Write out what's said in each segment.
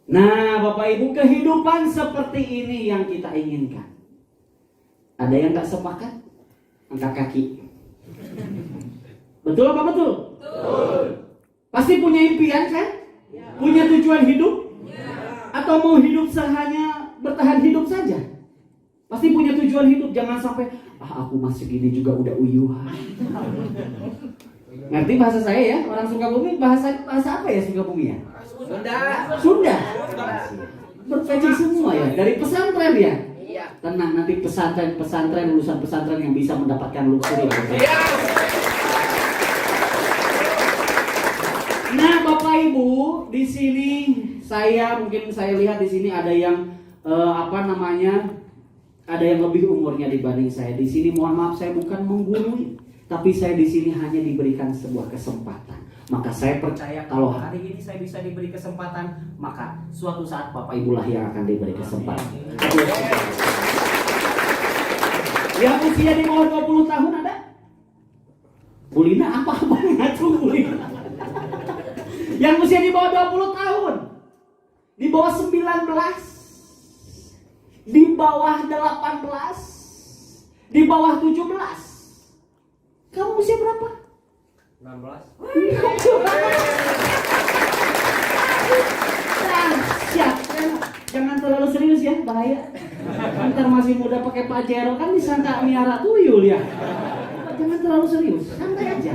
Nah, Bapak Ibu, kehidupan seperti ini yang kita inginkan. Ada yang gak sepakat? Angkat kaki. Betul apa betul? Betul. Pasti punya impian kan? Ya. Punya tujuan hidup? Ya. Atau mau hidup hanya bertahan hidup saja? Pasti punya tujuan hidup. Jangan sampai aku masih gini juga udah uyuhan. Ngerti bahasa saya ya? Orang Sukabumi bahasa apa ya Sukabumi ya? Sunda. Berpeci semua ya. Dari pesantren ya? Iya. Tenang, nanti pesantren lulusan pesantren yang bisa mendapatkan luxury. Iya. Nah, Bapak Ibu, di sini mungkin saya lihat di sini ada yang ada yang lebih umurnya dibanding saya. Di sini mohon maaf saya bukan menggurui, tapi saya di sini hanya diberikan sebuah kesempatan. Maka saya percaya kalau hari ini saya bisa diberi kesempatan, maka suatu saat Bapak Ibu lah yang akan diberi kesempatan. Yang usia di bawah 20 tahun ada? Bulina apa-apa ngacu Bulina. Yang usia di bawah 20 tahun, di bawah 19, di bawah 18, di bawah 17. Kamu usia berapa? 16. Siap. Jangan terlalu serius ya, bahaya. Ntar masih muda pakai Pajero kan disangka miara tuyul ya. Jangan terlalu serius, santai aja.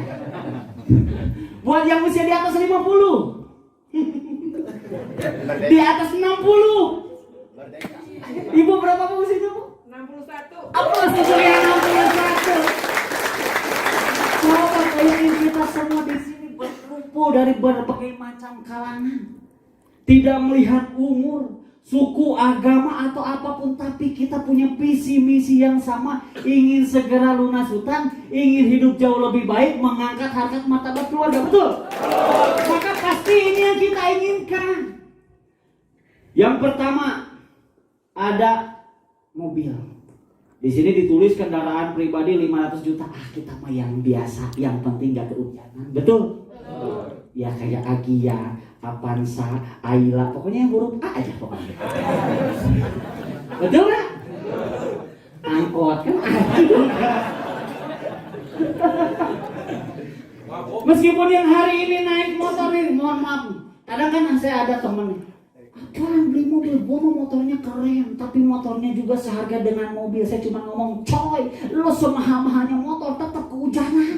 Buat yang usia di atas 50, di atas 60. Ibu berapa usianya Bu? 61. Apa usia 61? Coba bayangin kita semua di sini berkumpul dari berbagai macam kalangan. Tidak melihat umur, suku, agama atau apapun, tapi kita punya visi misi yang sama, ingin segera lunas hutang, ingin hidup jauh lebih baik, mengangkat harkat martabat keluarga, betul? Maka pasti ini yang kita inginkan. Yang pertama ada mobil. Di sini ditulis kendaraan pribadi 500 juta. Kita mah yang biasa, yang penting gak kehujanan, betul? Ya kayak Agia, Avanza, Ayla, pokoknya yang huruf A aja pokoknya. Betul gak? Angkot kan ada. Meskipun yang hari ini naik motor nih, mohon maaf. Kadang kan saya ada temen, apaan beli mobil, gua mau motornya keren, tapi motornya juga seharga dengan mobil. Saya cuma ngomong, coy, lo semahal-mahalnya motor tetap kehujanan.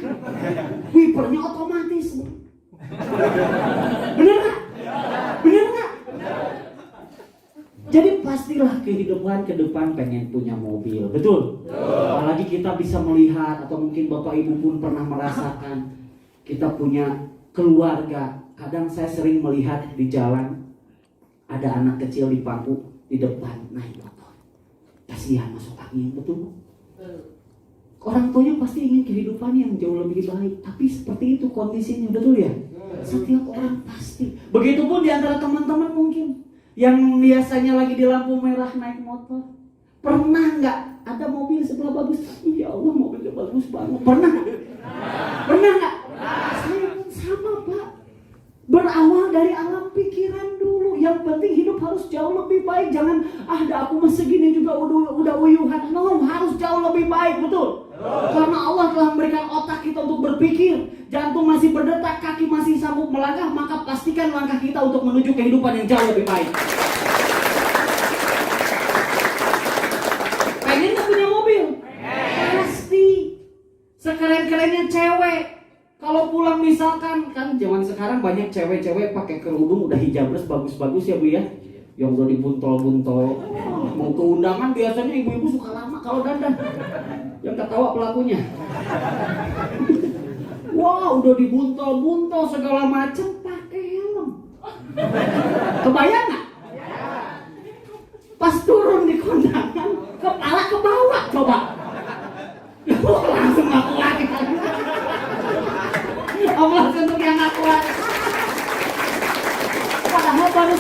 Wipernya otomatis. Bener gak? Bener gak? Jadi pastilah kehidupan ke depan pengen punya mobil, betul? Apalagi kita bisa melihat, atau mungkin Bapak Ibu pun pernah merasakan, kita punya keluarga. Kadang saya sering melihat di jalan ada anak kecil di pangku di depan naik motor. Kasihan masuk angin, betul? Orang tuanya pasti ingin kehidupan yang jauh lebih baik, tapi seperti itu kondisinya, betul ya? Setiap orang pasti. Begitupun di antara teman-teman mungkin yang biasanya lagi di lampu merah naik motor. Pernah nggak ada mobil sebelah bagus? Ya Allah, mobilnya bagus banget. Pernah nggak? Pernah nggak? Saya pun sama Pak. Berawal dari alam pikiran dulu. Yang penting hidup harus jauh lebih baik. Jangan aku masih segini juga udah uyuhan. No, harus jauh lebih baik, betul? Karena Allah telah memberikan otak kita untuk berpikir, jantung masih berdetak, kaki masih sanggup melangkah, maka pastikan langkah kita untuk menuju kehidupan yang jauh lebih baik. Pengen gak punya mobil? Pasti. Sekeren-kerennya cewek, kalau pulang misalkan, kan zaman sekarang banyak cewek-cewek pakai kerudung udah hijabers bagus-bagus ya Bu ya, yang udah dibuntol-buntol. Mau ke undangan biasanya ibu-ibu suka lama kalau dandan, yang ketawa pelakunya. Wah, udah dibuntol-buntol segala macam, pakai helm. Kebayang nggak? Pas turun di kondangan, kepala ke bawah, coba. Langsung ngaku lagi. Allah untuk yang ngaku lagi. Padahal baru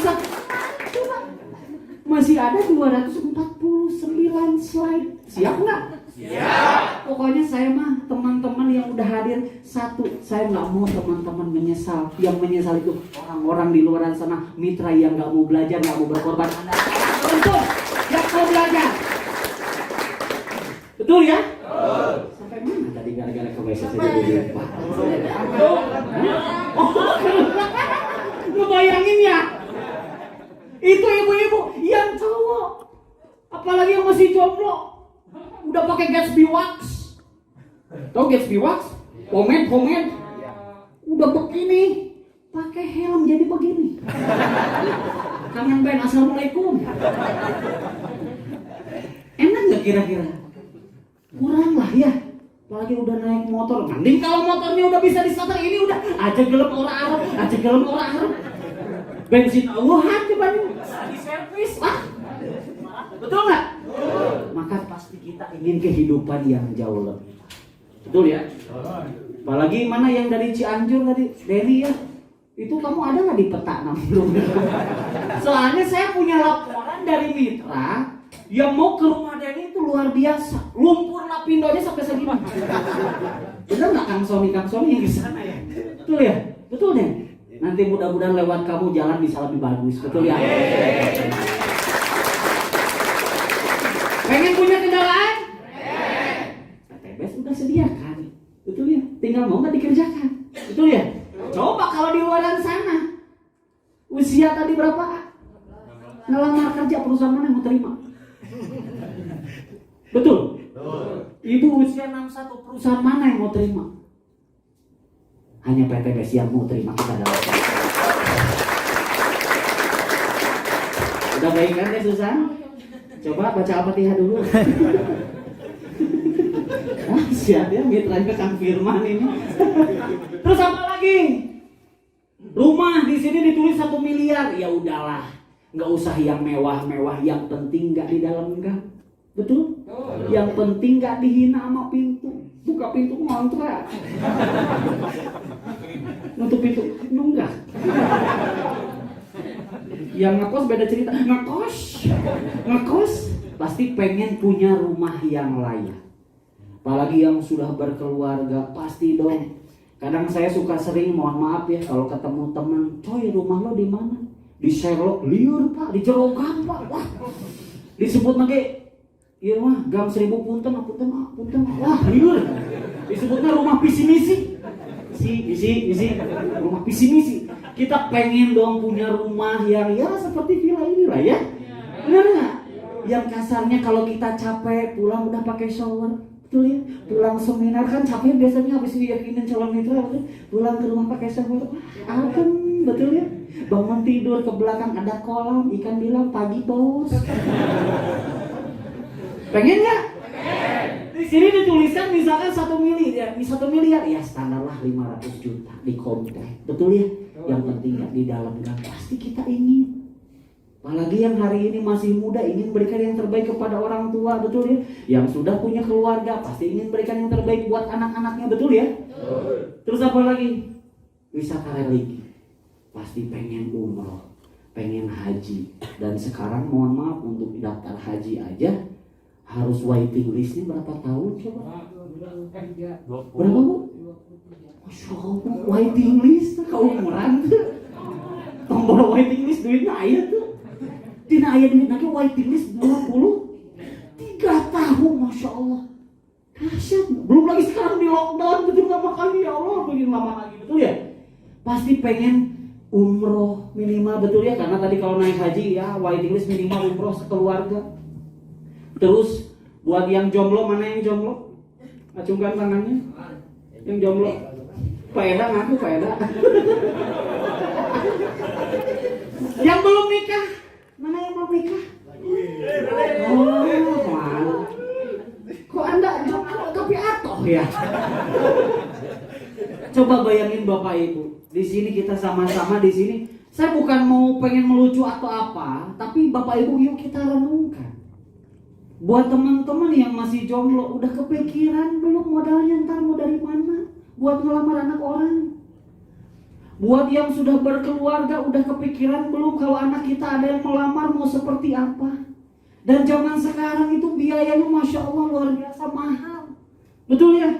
masih ada 249 slide. Siap nggak? Siap. Pokoknya saya mah teman-teman yang udah hadir, satu, saya nggak mau teman-teman menyesal. Yang menyesal itu orang-orang di luar sana, mitra yang nggak mau belajar, nggak mau berkorban. Anda untuk yang mau belajar. Betul ya? Sampai mana tadi gara-gara ke WC saya jadi lupa. Ngebayangin ya? Itu ibu-ibu yang cowok, apalagi yang masih jomblo, udah pakai Gatsby wax. Tahu Gatsby wax? Pomade. Udah begini, pakai helm jadi begini. Kangen band assalamualaikum. Enak nggak kira-kira? Kurang lah ya. Apalagi udah naik motor. Mending kalau motornya udah bisa distarter, ini udah aja gelem orang Arab. Bensin awuhan coba di servis lah. Betul nggak? Maka pasti kita ingin kehidupan yang jauh lebih. Betul ya? Apalagi mana yang dari Cianjur tadi, Denny ya? Itu kamu ada nggak di peta namanya? Soalnya saya punya laporan dari mitra yang mau ke rumah Denny itu luar biasa. Lumpur lapindonya sampai segini. Bener nggak Kang Sony yang di sana ya? Betul ya? Betul deh. Nanti mudah-mudahan lewat kamu jalan bisa lebih bagus. Betul ya? Pengen punya kendaraan? PTBS udah sediakan. Betul ya? Tinggal mau nggak dikerjakan. Betul ya? Coba kalau di luar sana, usia tadi berapa? Ngelamar kerja perusahaan mana yang mau terima? Betul? Ibu usia 61, perusahaan mana yang mau terima? Hanya PTBS yang mau terima kita dalam. Udah baik kan ya Susan? Coba baca Al-Fatihah dulu. Siap ya mitranya Kang Firman ini. Terus apa lagi? Rumah di sini ditulis 1 miliar. Ya udahlah, nggak usah yang mewah-mewah. Yang penting nggak di dalam gang. Betul? Yang penting nggak dihina sama pintu. Buka pintu ngontrak. Nutup pintu nunggak. Yang ngekos beda cerita. Ngekos pasti pengen punya rumah yang layak. Apalagi yang sudah berkeluarga pasti dong. Kadang saya suka sering, mohon maaf ya, kalau ketemu teman, coy rumah lo di mana? Di Sherlock, liur pak, di Jerogan pak, wah, disebut lagi, iya mah, gang 1000 punten, wah liur, disebutnya rumah visi misi, rumah visi misi. Kita pengen dong punya rumah yang ya seperti villa ini lah ya, benar nggak? Yang kasarnya kalau kita capek pulang udah pakai shower. Betul ya, pulang seminar kan capek biasanya habis diyakinin calon mitra, pulang ke rumah pakai shower, adem, betul ya. Bangun tidur ke belakang ada kolam, ikan bilang pagi bos. Pengen nggak? Di sini dituliskan misalkan 1 miliar, ya standar lah 500 juta di komplek, betul ya. Yang penting nggak di dalam gang, pasti kita ingin. Apalagi yang hari ini masih muda ingin berikan yang terbaik kepada orang tua, betul ya. Yang sudah punya keluarga pasti ingin berikan yang terbaik buat anak-anaknya, betul ya. Terus apa lagi? Wisata religi, pasti pengen umroh, pengen haji. Dan sekarang mohon maaf untuk daftar haji aja harus waiting listnya berapa tahun coba? Berapa bu? Masya Allah, waiting list keumuran tuh. Tombol waiting list duitnya aja tuh. Tina ayah duit lagi waiting list 23 tahun, Masya Allah. Dahsyat. Belum lagi sekarang di lockdown, betul nggak makan ya Allah, begini lama lagi, betul ya. Pasti pengen umroh minimal, betul ya, karena tadi kalau naik haji ya waiting list minimal umroh sekeluarga. Terus buat yang jomblo, mana yang jomblo? Acungkan tangannya. Yang jomblo. Pak Eda ngaku, Pak Eda. Yang belum nikah, mana yang belum nikah? Oh, mana? Kok Anda jomblo tapi atoh ya? Coba bayangin Bapak Ibu, di sini kita sama-sama di sini. Saya bukan mau pengen melucu atau apa, tapi Bapak Ibu yuk kita renungkan. Buat teman-teman yang masih jomblo, udah kepikiran belum modalnya ntar mau dari mana? Buat ngelamar anak orang. Buat yang sudah berkeluarga, udah kepikiran belum kalau anak kita ada yang melamar mau seperti apa? Dan zaman sekarang itu biayanya Masya Allah luar biasa mahal. Betul ya?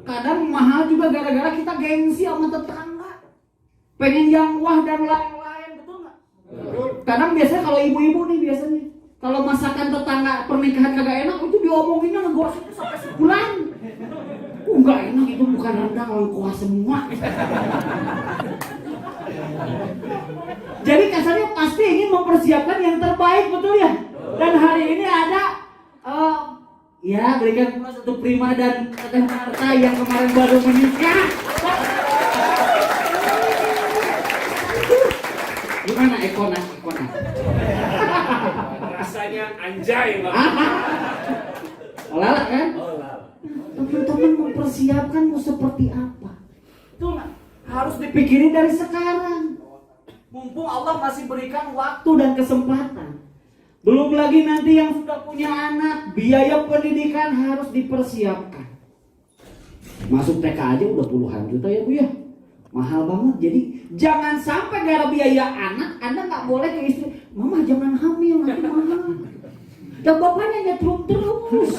Kadang mahal juga gara-gara kita gengsi sama tetangga. Pengen yang wah dan lain-lain, betul nggak? Kadang biasanya kalau ibu-ibu nih biasanya kalau masakan tetangga pernikahan kagak enak itu diomonginnya ngegosipnya sampai sebulan. Nggak enak itu bukan rendang, lengkuas semua. Jadi kasarnya pasti ingin mempersiapkan yang terbaik, betul ya? Dan hari ini ada ya berikan pula satu prima dan Teh Marta yang kemarin baru menikah. Gimana Ekona? Rasanya anjay Bang. Lala kan? Teman-teman mempersiapkan mau seperti apa? Itu harus dipikirin dari sekarang. Mumpung Allah masih berikan waktu dan kesempatan. Belum lagi nanti yang sudah punya anak, biaya pendidikan harus dipersiapkan. Masuk TK aja udah puluhan juta ya Bu ya. Mahal banget. Jadi jangan sampai gara biaya anak Anda nggak boleh ke istri, Mama jangan hamil nanti mahal. Dan bapaknya nyetrum terus.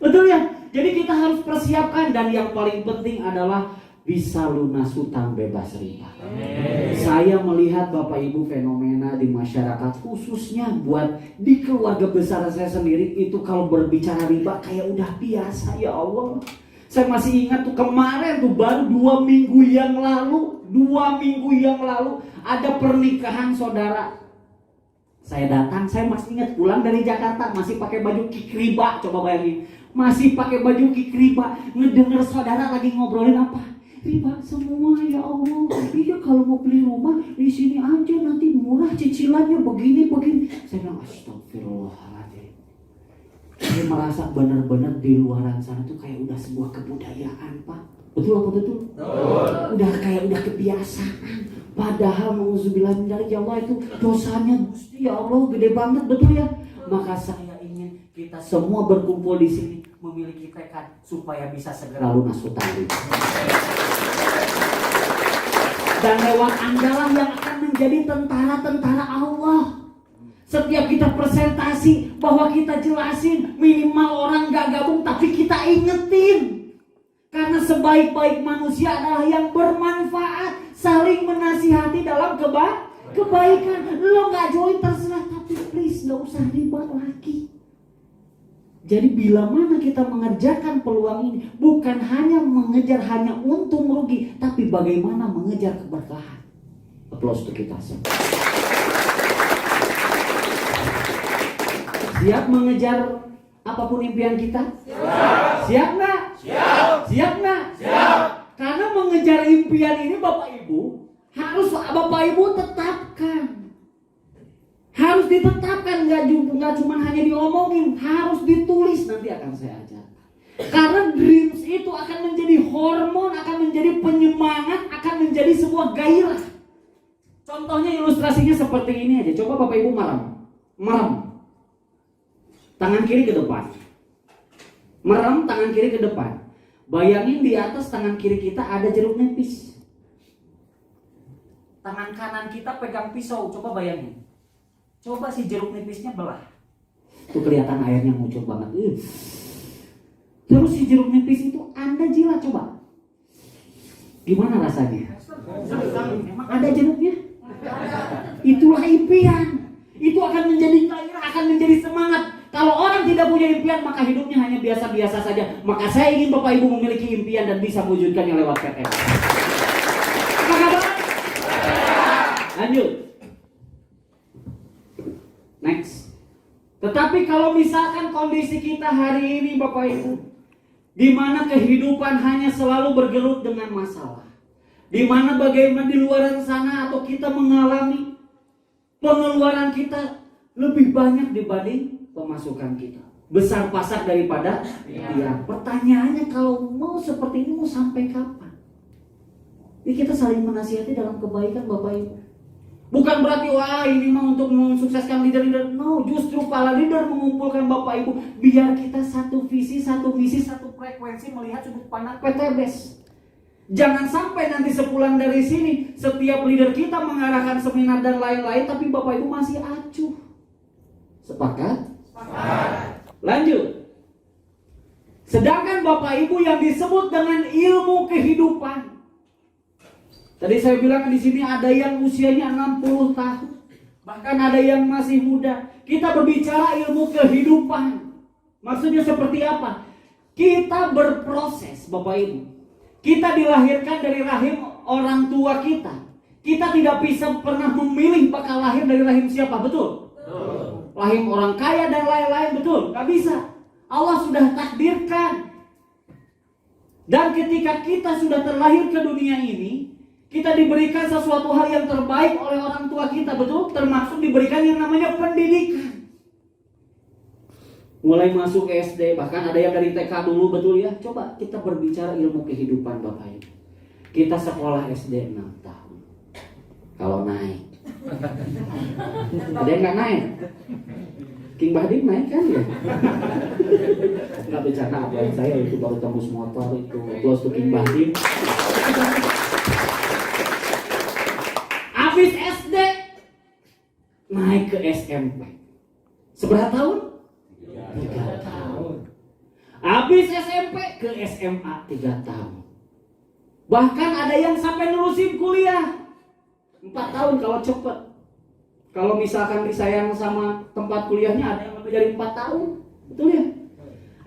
Betul ya? Jadi kita harus persiapkan dan yang paling penting adalah bisa lunas hutang bebas riba. Saya melihat Bapak Ibu fenomena di masyarakat khususnya buat di keluarga besar saya sendiri itu kalau berbicara riba kayak udah biasa ya Allah. Saya masih ingat tuh kemarin tuh baru 2 minggu yang lalu ada pernikahan saudara. Saya datang, saya masih ingat pulang dari Jakarta masih pakai baju kikriba, coba bayangin. Masih pakai baju kikriba, ngedenger saudara lagi ngobrolin apa? Riba semua ya Allah. Iya kalau mau beli rumah di sini aja nanti murah cicilannya begini. Saya bilang astagfirullahaladzim. Saya merasa benar-benar di luaran sana tuh kayak udah sebuah kebudayaan Pak. Betul apa betul? Udah kayak udah kebiasaan. Padahal nauzubillah min dzalik ya Allah itu dosanya Gusti ya Allah gede banget, betul ya? Maka saya ingin kita semua berkumpul di sini memiliki tekad supaya bisa segera lunas hutang. Dan lewat Anda yang akan menjadi tentara-tentara Allah. Setiap kita presentasi bahwa kita jelasin minimal orang gak gabung tapi kita ingetin. Karena sebaik-baik manusia adalah yang bermanfaat, saling menasihati dalam kebaikan. Lo gak join terserah tapi please gak usah ribet lagi. Jadi bila mana kita mengerjakan peluang ini bukan hanya mengejar hanya untung rugi, tapi bagaimana mengejar keberkahan. Aplaus untuk kita semua. Siap mengejar apapun impian kita? Siap nggak? Siap nggak? Karena mengejar impian ini Bapak Ibu harus Bapak Ibu tetapkan. Harus ditetapkan, nggak cuma hanya diomongin, harus ditulis. Nanti akan saya ajarkan. Karena dreams itu akan menjadi hormon, akan menjadi penyemangat, akan menjadi sebuah gairah. Contohnya ilustrasinya seperti ini aja. Coba Bapak Ibu merem. Tangan kiri ke depan. Merem, tangan kiri ke depan. Bayangin di atas tangan kiri kita ada jeruk nipis. Tangan kanan kita pegang pisau, coba bayangin. Coba si jeruk nipisnya belah. Tuh kelihatan airnya muncul banget. Terus si jeruk nipis itu Anda jilat coba. Gimana rasanya? Emang ada jeruknya? Itulah impian. Itu akan menjadi gairah, akan menjadi semangat. Kalau orang tidak punya impian maka hidupnya hanya biasa-biasa saja. Maka saya ingin Bapak Ibu memiliki impian dan bisa mewujudkannya lewat PTN. Apa kabar? Lanjut. Next. Tetapi kalau misalkan kondisi kita hari ini Bapak Ibu, di mana kehidupan hanya selalu bergelut dengan masalah, di mana bagaimana di luar sana atau kita mengalami pengeluaran kita lebih banyak dibanding pemasukan kita, besar pasak daripada tiang. Pertanyaannya kalau mau seperti ini mau sampai kapan? Jadi kita saling menasihati dalam kebaikan Bapak Ibu. Bukan berarti wah ini mah untuk mensukseskan leader-leader. No, justru para leader mengumpulkan Bapak Ibu biar kita satu visi, satu misi, satu frekuensi melihat sudut pandang PTBes. Jangan sampai nanti sepulang dari sini setiap leader kita mengarahkan seminar dan lain-lain tapi Bapak Ibu masih acuh. Sepakat? Lanjut. Sedangkan Bapak Ibu yang disebut dengan ilmu kehidupan. Tadi saya bilang di sini ada yang usianya 60 tahun. Bahkan ada yang masih muda. Kita berbicara ilmu kehidupan. Maksudnya seperti apa? Kita berproses, Bapak Ibu. Kita dilahirkan dari rahim orang tua kita. Kita tidak bisa pernah memilih bakal lahir dari rahim siapa, betul? Rahim orang kaya dan lain-lain, betul? Gak bisa. Allah sudah takdirkan. Dan ketika kita sudah terlahir ke dunia ini, kita diberikan sesuatu hal yang terbaik oleh orang tua kita, betul? Termasuk diberikan yang namanya pendidikan. Mulai masuk SD, bahkan ada yang dari TK dulu, betul ya? Coba kita berbicara ilmu kehidupan Bapak Ibu. Kita sekolah SD 6 tahun. Kalau naik. Ada yang gak naik? King Bahdim naik kan ya? Gak bercanda apa saya itu baru tembus motor itu. Close to King Bahdim. Habis SD naik ke SMP. Seberapa tahun? 3 tahun. Habis SMP ke SMA 3 tahun. Bahkan ada yang sampai nerusin kuliah 4 tahun kalau cepet. Kalau misalkan disayang sama tempat kuliahnya ada yang lebih dari 4 tahun. Betul ya?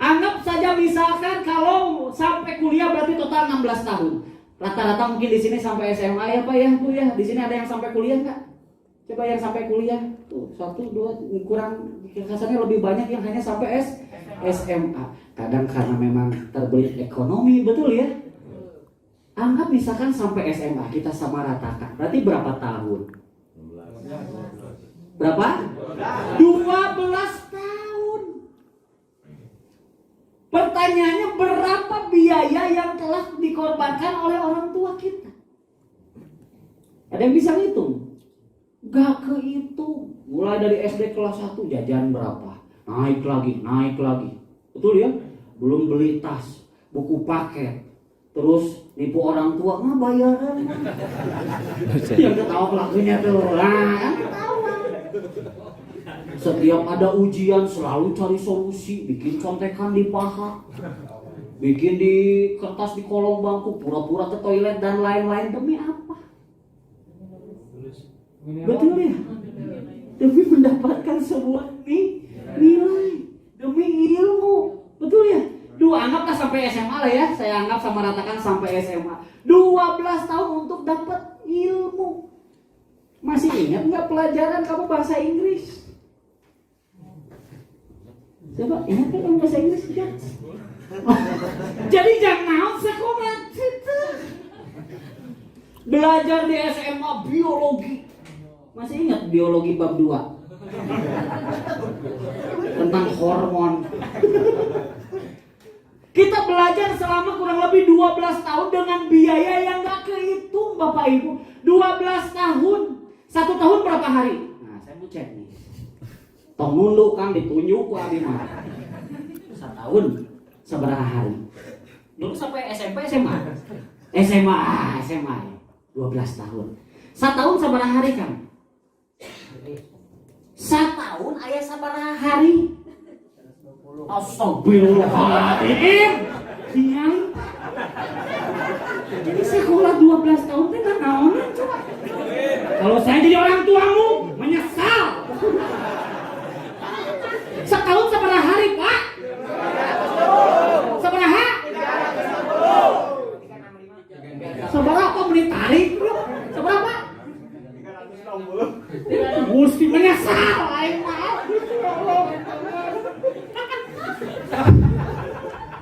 Anggap saja misalkan kalau sampai kuliah berarti total 16 tahun. Rata-rata mungkin di sini sampai SMA ya Pak ya, Bu ya. Di sini ada yang sampai kuliah nggak? Coba yang sampai kuliah. Tuh, 1, 2 kurang kasarnya lebih banyak yang hanya sampai SMA. Kadang karena memang terbelit ekonomi, betul ya? Anggap misalkan sampai SMA kita sama ratakan. Berarti berapa tahun? Berapa? 12 tahun. Pertanyaannya berapa biaya yang telah dikorbankan oleh orang tua kita? Ada yang bisa ngitung? Gak kehitung. Mulai dari SD kelas 1 jajan berapa? Naik lagi. Betul ya? Belum beli tas, buku paket. Terus nipu orang tua, nggak bayaran. Yang ketawa pelakunya tuh. Nah, ketawa. Setiap ada ujian selalu cari solusi, bikin contekan di paha, bikin di kertas di kolong bangku, pura-pura ke toilet dan lain-lain. Demi apa? Betul ya? Demi mendapatkan sebuah nilai, demi ilmu. Betul ya? Anggaplah sampai SMA lah ya. Saya anggap sama ratakan sampai SMA. 12 tahun untuk dapat ilmu. Masih ingat nggak pelajaran kamu bahasa Inggris? Coba ingat kan kamu bahasa Inggris kan? Jadi jangan sekolah itu. Belajar di SMA biologi. Masih ingat biologi bab 2? Tentang hormon. Kita belajar selama kurang lebih 12 tahun dengan biaya yang gak kehitung Bapak Ibu. 12 tahun. 1 tahun berapa hari? Nah saya mau cek nih. Tong nunduk kan ditunjuk ku abi mah. 1 tahun seberapa hari? Dulu sampai SMP SMA. SMA 12 tahun. 1 tahun seberapa hari kan? 1 tahun ayah seberapa hari? Astagfirullahaladzim. Siang. Jadi sekolah 12 tahun itu gak naonan coba. Kalau saya jadi orang tuamu menyesal. Setahun seberapa hari Pak? Seberapa? Seberapa menit tarik bro? Seberapa? Mesti menyesal.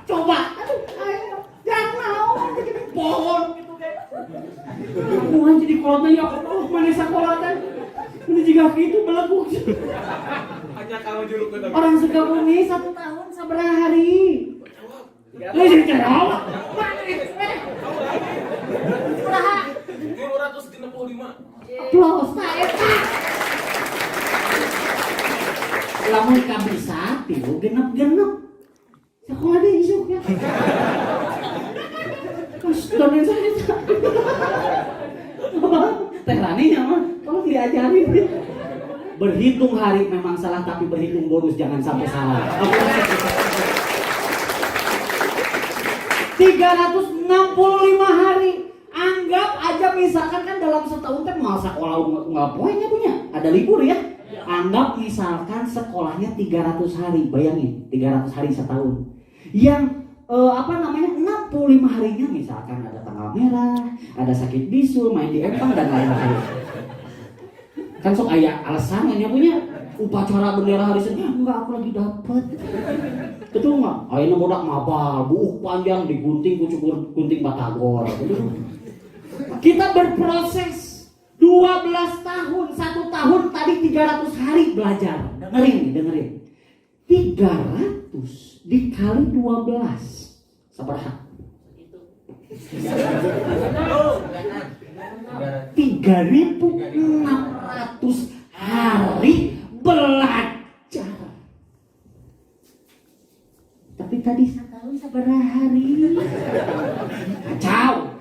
Coba, jangan mau jadi pohon gitu kan. Bukan jadi kolotnya ya Allah, mana sekolahnya. Ini jika gitu belebuk. Hanya kamu juruk ke Orang Sukabumi 1 tahun seberapa hari? Lu jadi jawab. Seberapa? 565. Plus, nah eta. Lamun ka bisa, tilu genep-genep. Sekolah deh isuk ya. Terus donen saya. Teh Rani nyaman, tolong diajarin. berhitung hari memang salah, tapi berhitung bonus jangan sampai salah. 365 hari. Anggap aja misalkan kan dalam setahun kan mau sekolah nggak punya ada libur ya. Anggap misalkan sekolahnya 300 hari, bayangin 300 hari setahun. Yang 65 harinya misalkan ada tanggal merah, ada sakit bisu, main di empang dan lain-lain. Kan sok aya alasan punya upacara bendera hari Senin, enggak aku lagi dapet. Betul enggak? Ayeuna bodak mabal, buuk panjang digunting kucukur gunting batagor. Betul. Kita berproses 12 tahun, 1 tahun tadi 300 hari belajar. Dengerin. 300 dikali 12 sabaraha? 3.600 hari belajar. Tapi tadi setahun sabaraha hari? Kacau.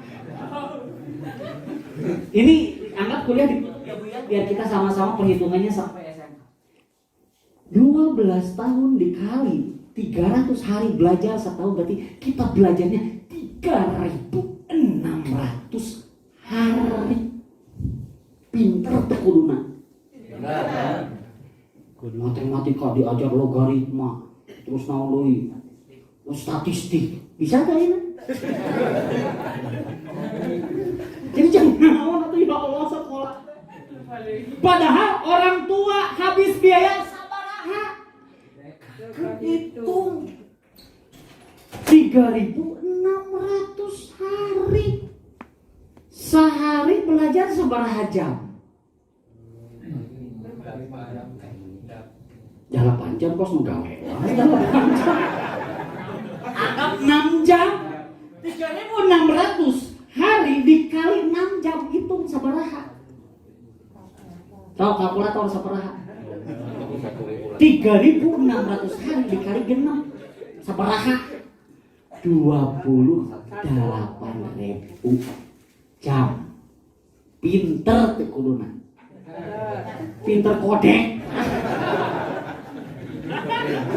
Ini anggap kuliah di biar kita sama-sama perhitungannya sampai SMA. 12 tahun dikali 300 hari belajar setahun, berarti kita belajarnya 3.600 hari. Pinter tuh kuduna. Matematika diajar logaritma, terus naon statistik. Bisa gak ini? Jadi jangan naon atuh ya Allah sekolah. Padahal orang tua habis biaya sabaraha? Hitung 3.600 hari. Sehari belajar sabaraha jam? 8 jam kos nu gawe. Anggap 6 jam. 3.600 hari dikali 6 jam, hitung sabaraha? Tahu kalkulator sabaraha? 3.600 hari dikali genep sabaraha? 28.000 jam. Pinter teh kuduna. Pinter kodek.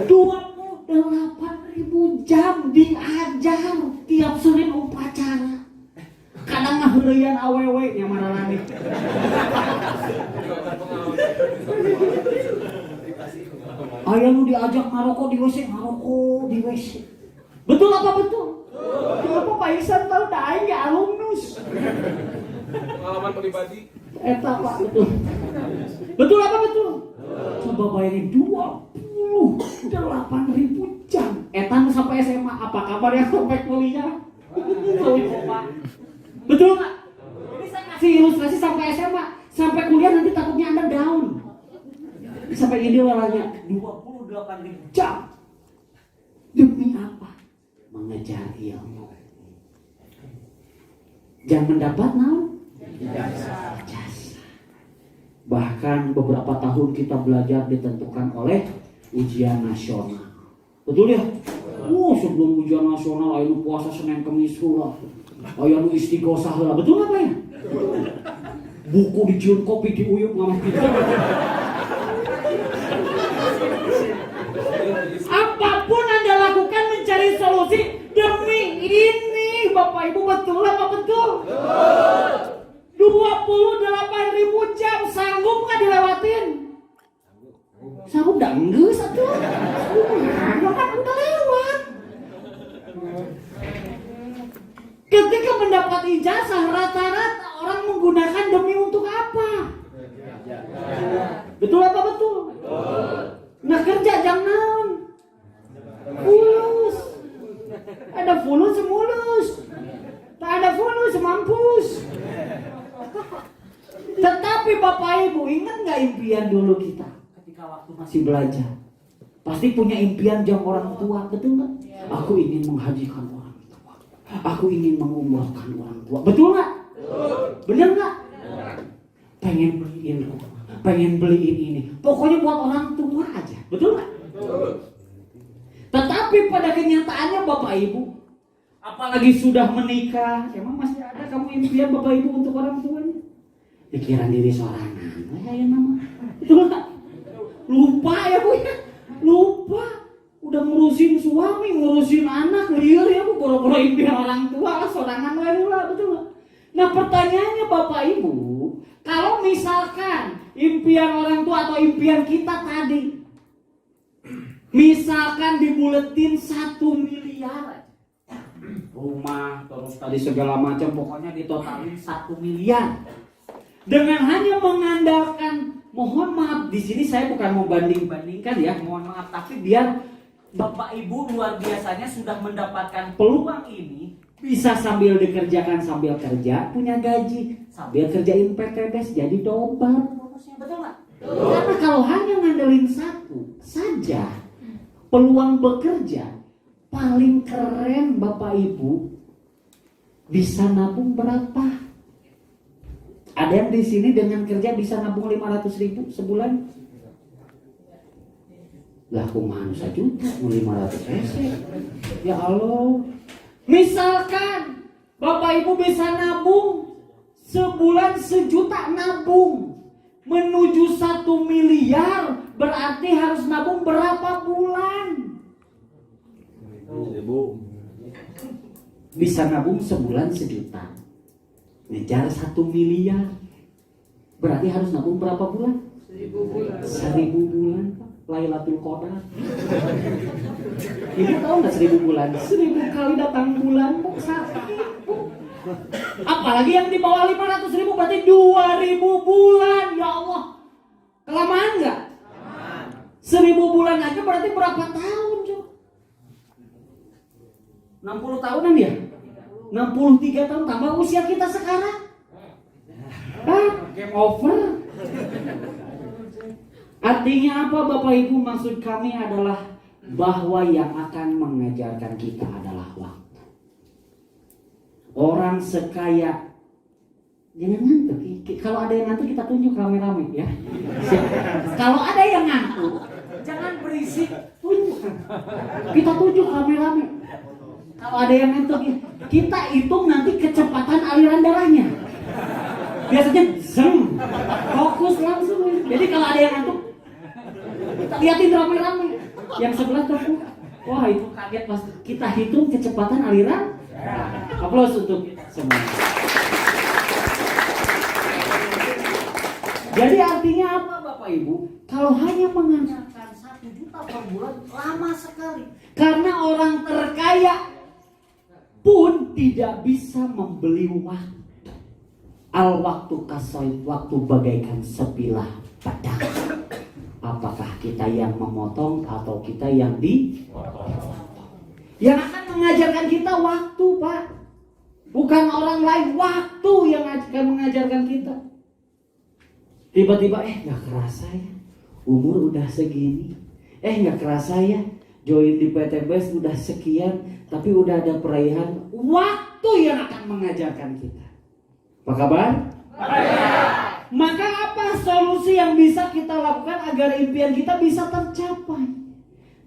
28.000 jam diajar tiap Senin upacara. Kadang ngaheureuyan awewe nya maralani. Aya nu diajak ngarokok di WC, ngarokok di WC. Betul apa betul? Kenapa Pak Ihsan tahu da aing ge alumnus? Pengalaman pribadi. Eta Pak betul. Betul apa betul? Coba bayangin 28.000 jam. Eta nu sampai SMA, apa kabar yang sampai kuliah? Betul nggak? Ini saya kasih ilustrasi sampai SMA, sampai kuliah nanti takutnya Anda down. Sampai ini orangnya 28.000 jam. Demi apa? Mengejar ilmu. Jangan mendapat naon? Jasa. Bahkan beberapa tahun kita belajar ditentukan oleh ujian nasional. Betul ya? Sebelum ujian nasional ayo puasa Senin Kamis heula. Ayo nu istighosah heula. Betul apa ya? Buku dijieun kopi diuyup ngamah kita. Apapun Anda lakukan mencari solusi demi ini, Bapak Ibu, betul apa betul? 28.000 jam sanggup nggak dilewatin? Sanggup dah enggak satu. Kan udah lewat. Ketika mendapat ijazah, rata-rata orang menggunakan demi untuk apa? Betul apa betul? Nah kerja jangan fulus. Ada fulus semulus. Tak ada fulus semampus. Tetapi Bapak Ibu ingat nggak impian dulu kita ketika waktu masih belajar? Pasti punya impian jam orang tua, betul nggak? Aku ingin menghajikan orang tua. Aku ingin mengumrahkan orang tua, betul nggak? Benar nggak? Pengen beliin rumah, pengen beliin ini. Pokoknya buat orang tua aja, betul nggak? Tetapi pada kenyataannya Bapak Ibu, apalagi sudah menikah, emang masih ada kamu impian Bapak Ibu untuk orang tuanya? Pikiran diri sorangan, ya nama. Betul nggak? kalau impian orang tua sorangan lah, betul nggak? Nah pertanyaannya Bapak Ibu, kalau misalkan impian orang tua atau impian kita tadi, misalkan dibuletin 1 miliar rumah, terus tadi segala macam, pokoknya ditotalin 1 miliar. Dengan hanya mengandalkan, mohon maaf di sini saya bukan mau banding-bandingkan ya, mohon maaf, tapi biar Bapak Ibu luar biasanya sudah mendapatkan peluang ini, bisa sambil dikerjakan sambil kerja, punya gaji, sambil kerjain PTBS jadi double bonusnya, betul nggak? Karena kalau hanya ngandelin satu saja peluang bekerja, paling keren Bapak Ibu bisa nabung berapa? Ada yang di sini dengan kerja bisa nabung 500.000 sebulan? Lah kumaha 1 juta, 500 peser. Ya Allah. Misalkan Bapak Ibu bisa nabung sebulan 1 juta nabung menuju 1 miliar, berarti harus nabung berapa bulan? Bisa nabung sebulan 1 juta, ngejar 1 miliar, berarti harus nabung berapa bulan? 1000 bulan. 1000 bulan. Lailatul Qadar. Ibu tahu nggak 1000 bulan? 1000 kali datang bulan, Bu, sakit, Bu. Apalagi yang di bawah 500.000 berarti 2000 bulan. Ya Allah, kelamaan nggak? 1000 bulan aja berarti berapa tahun, coba? 60 tahunan ya? 63 tahun tambah usia kita sekarang. Game over. Artinya apa Bapak Ibu? Maksud kami adalah bahwa yang akan mengajarkan kita adalah waktu. Orang sekaya, jangan ngantuk. Kalau ada yang ngantuk kita tunjuk rame-rame ya. Kalau ada yang ngantuk, jangan berisik, tunjuk. Kita tunjuk rame-rame. Kalau ada yang ngantuk, kita hitung nanti kecepatan aliran darahnya. Biasanya zeng, fokus langsung. Jadi kalau ada yang ngantuk, kita liatin rame-rame. Yang sebelah tuh, wah itu kaget pas kita hitung kecepatan aliran. Aplaus untuk semua. Jadi artinya apa Bapak Ibu? Kalau hanya mengandalkan 1 juta per bulan lama sekali. Karena orang terkaya pun tidak bisa membeli waktu. Al waktu kasoid, waktu bagaikan sebilah pedang. Apakah kita yang memotong atau kita yang dipotong? Yang akan mengajarkan kita waktu, Pak. Bukan orang lain, waktu yang akan mengajarkan kita. Tiba-tiba gak kerasa ya, umur udah segini. Gak kerasa ya, join di PTBS udah sekian, tapi udah ada perayaan. Waktu yang akan mengajarkan kita. Apa kabar? Maka apa solusi yang bisa kita lakukan agar impian kita bisa tercapai?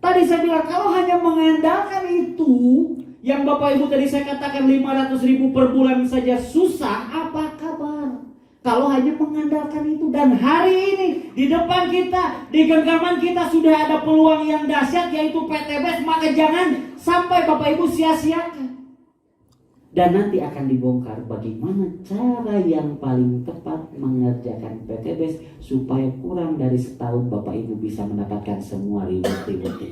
Tadi saya bilang kalau hanya mengandalkan itu, yang Bapak Ibu tadi saya katakan 500.000 per bulan saja susah, apa kabar? Kalau hanya mengandalkan itu, dan hari ini di depan kita, di genggaman kita sudah ada peluang yang dahsyat yaitu PTBS, maka jangan sampai Bapak Ibu sia-siakan. Dan nanti akan dibongkar bagaimana cara yang paling tepat mengerjakan PTBS supaya kurang dari setahun Bapak Ibu bisa mendapatkan semua reward-reward.